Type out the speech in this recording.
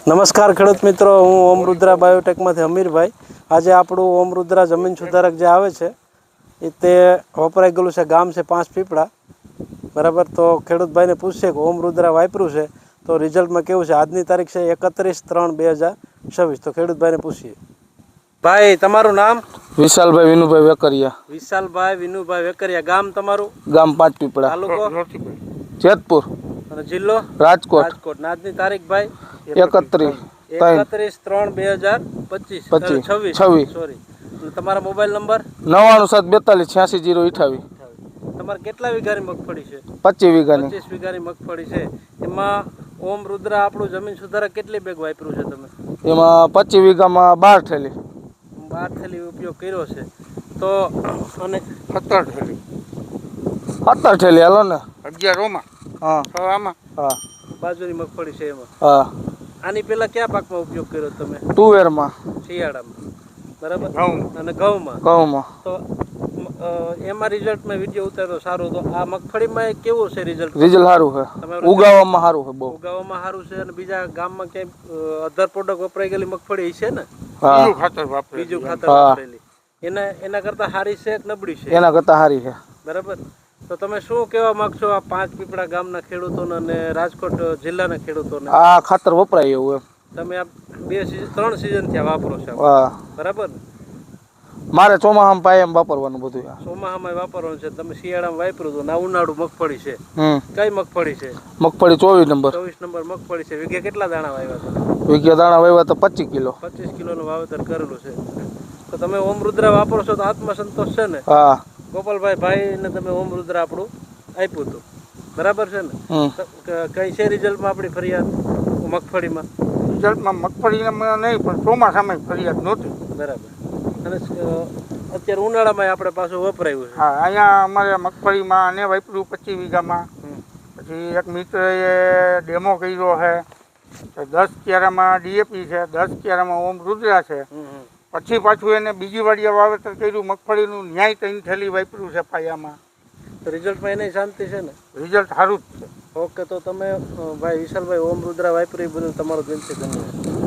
નમસ્કાર ખેડૂત મિત્રો, હું ઓમ રુદ્રા બાયોટેકમાંથી અમીરભાઈ. આજે આપણું ઓમ રુદ્રા જમીન સુધારક જે આવે છે એ તે વપરાઈ ગયેલું છે. ગામ છે 5 પીપળા, બરાબર. તો ખેડૂતભાઈને પૂછશે કે ઓમ રુદ્રા વાપર્યું છે તો રિઝલ્ટમાં કેવું છે. આજની તારીખ છે 31/3/2026. તો ખેડૂતભાઈને પૂછીએ. ભાઈ, તમારું નામ? વિશાલભાઈ વિનુભાઈ વેકરિયા. વિશાલભાઈ વિનુભાઈ વેકરિયા. ગામ તમારું? ગામ 5 પીપળા, તાલુકો જેતપુર, અને જિલ્લો રાજકોટ. રાજકોટ. આજની તારીખ ભાઈ 31/3/2026. સોરી. તમારા મોબાઈલ નંબર? 9742 તમારે કેટલા વીઘાની મગફળી છે? 25 વીઘાની. 25 વીઘાની મગફળી છે. એમાં ઓમ રુદ્રા આપણું જમીન સુધારક કેટલી બેગ વાપર્યું છે તમે? એમાં 25 વીઘામાં 12 થેલી. 12 થેલી ઉપયોગ કર્યો છે. તો અને 17 થેલી. 17 થેલી હાલો ને. 11 ઓમાં. હા. આમાં. હા. બાજુની મગફળી છે એમાં. હા. આની પહેલા કયા પાકમાં ઉપયોગ કર્યો તમે? તુવેરમાં. શિયાળામાં, બરાબર. ઘઉં. અને ઘઉંમાં. તો એમાં રિઝલ્ટ મેં વિડીયો ઉતાર્યો સારું. તો આ મગફળીમાં કેવું છે રિઝલ્ટ? રિઝલ્ટ સારું છે. ઉગાવવામાં સારું છે. બહુ ઉગાવવામાં સારું છે. અને બીજા ગામમાં ક્યાંય અધર પ્રોડક્ટ વપરાઈ ગયેલી મગફળી છે ને? બીજું ખાતર વાપરે. બીજું ખાતર વાપરેલી. એના કરતા સારી છે કે નબળી છે? એના કરતા સારી છે. બરાબર. તો તમે શું કહેવા માંગશો આ 5 પીપળા ગામના ખેડૂતોને અને રાજકોટ જિલ્લાના ખેડૂતોને? આ ખાતર વપરાય એવું એમ. તમે આ 3 સિઝન થયા વાપરો છો, બરાબર? મારે ચોમાસામાં પાય એમ વાપરવાનું બધું. ચોમાસામાં વાપરવાનું છે. તમે શિયાળામાં વાપર્યું હતું. ના ઉનાળુ મગફળી છે. કઈ મગફળી છે? મગફળી 24 નંબર. 24 નંબર મગફળી છે. વીઘે કેટલા દાણા વાવ્યા હતા? વીઘે દાણા વાવ્યા તો 25 કિલો. 25 કિલોનું વાવેતર કરેલું છે. તો તમે ઓમ રુદ્રા વાપરો છો તો આત્મસંતોષ છે ને? હા. ગોપાલભાઈને તમે ઓમ રુદ્રા આપણું આપ્યું હતું, બરાબર છે ને? કઈ છે રિઝલ્ટમાં આપણી ફરિયાદ મગફળીમાં? રિઝલ્ટમાં મગફળીમાં નહીં, પણ ચોમાસામાં ફરિયાદ નહોતી. બરાબર. અને અત્યારે ઉનાળામાં આપણે પાછું વપરાયું છે. હા, અહીંયા અમારે મગફળીમાં અને વાપર્યું 25 વીઘામાં. પછી એક મિત્રએ ડેમો કર્યો છે. 10 ક્યારામાં ડીએપી છે, 10 ક્યારામાં ઓમ રુદ્રા છે. પછી પાછું એને બીજી વાડિયા વાવેતર કર્યું મગફળીનું, ન્યાય 3 થેલી વાપર્યું છે પાયામાં. તો રિઝલ્ટમાં એને શાંતિ છે ને? રિઝલ્ટ સારું જ છે. ઓકે. તો તમે ભાઈ વિશાલભાઈ ઓમ રુદ્રા વાપરી બદલ તમારો દિલથી ધન્યવાદ.